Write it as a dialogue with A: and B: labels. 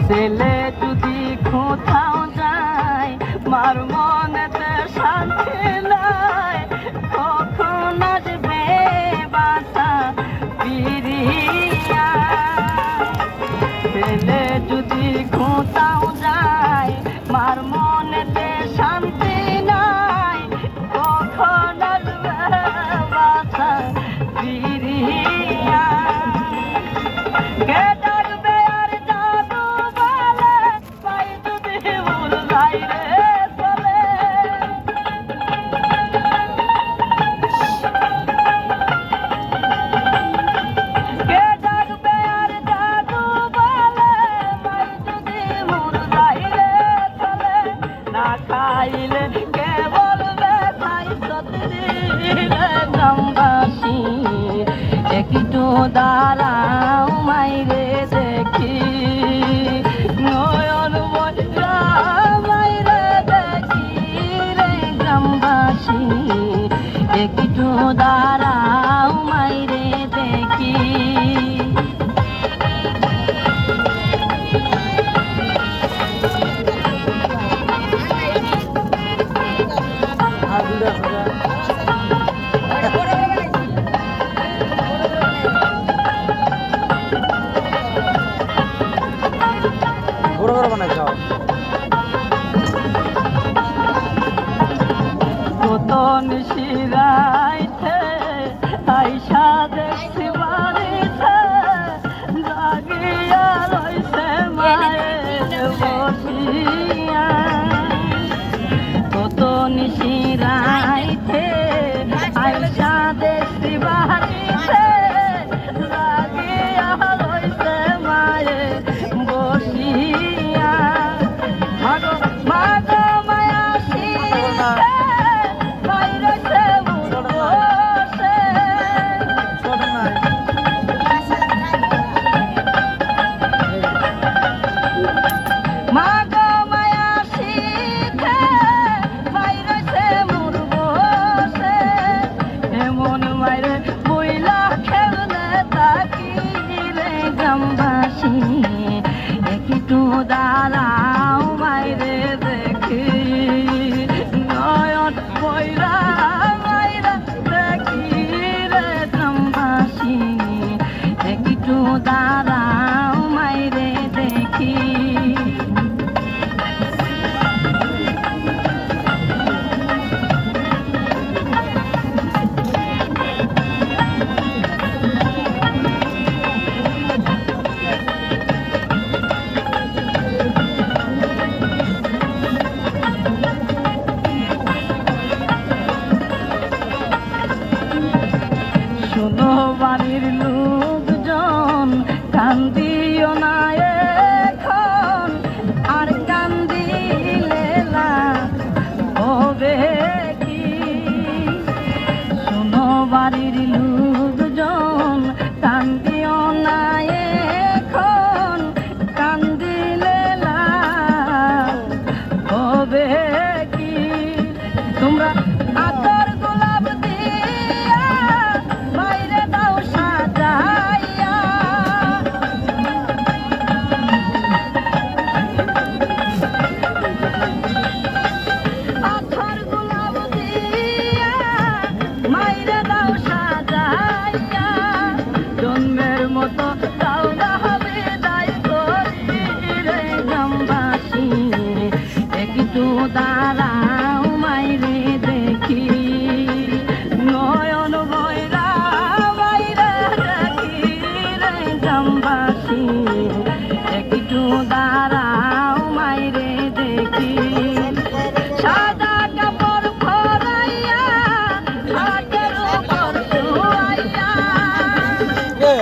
A: ছেলে যদি কোথাও যায় মার মনেতে শান্তি নাই কখন আসবে বাসা ফিরিয়া ছেলে যদি কোথাও যায় মার মনেতে শান্তি নাই কখন আসবে বাসা ফিরিয়া কে ডাকবে আর জাদু বলে পাই যদি ভুল যাই রে চলে কে ডাকবে আর জাদু বলে পাই যদি ভুল যাই রে চলে না খাইলে কে বলবে খাই সত্যি রে গ্রামবাসী একটু দাঁড়াও মাইরে দেখি নয়ন বইরা মাইরে দেখি রে গ্রামবাসী একটু দাঁড়াও মাইরে দেখি কত নিশিরাইতে আইসা দেখছি বাড়িতে জাগিয়া রইছে মায়ের বসিয়া কত নিশিরাইতে আইসা দেখছি বাড়িতে জাগিয়া রইছে মায়ের বসিয়া মাগো মাগো মায়া শিখে বাইরেছে বসে মাগো মায়া শিখে বাইরেছে মোর বসে এমন মাইরে বইলা খেললে তাকি রে গ্রামবাসী একটু দাঁড়াও মাইরে দেখি নয়ন বইরা মাইরা দেখি রে গ্রামবাসী একটু দাঁড়াও মাইরে দেখি শোনো বাড়ির লোকজন কান্দিও না এখন আর কান্দিলে লাভ হবে কি শোনো বাড়ির লোকজন কান্দিও না এখন কান্দিলে লাভ হবে কি তোমরা আতর গোলাপ দিয়া বাইরে দাও সাজাইয়া আতর গোলাপ দিয়া মাইরে দাও সাজাইয়া জন্মের মতো দাও না হবে দায় করি রে গ্রামবাসী একটু দাঁড়াও মাইরে দেখি নয়ন বইরা মাইরে দেখি রে গ্রামবাসী একটু দাঁড়াও মাইরে দেখি সাদা কাপড় পরাইয়া হাতের উপর শুয়াইয়া
B: কে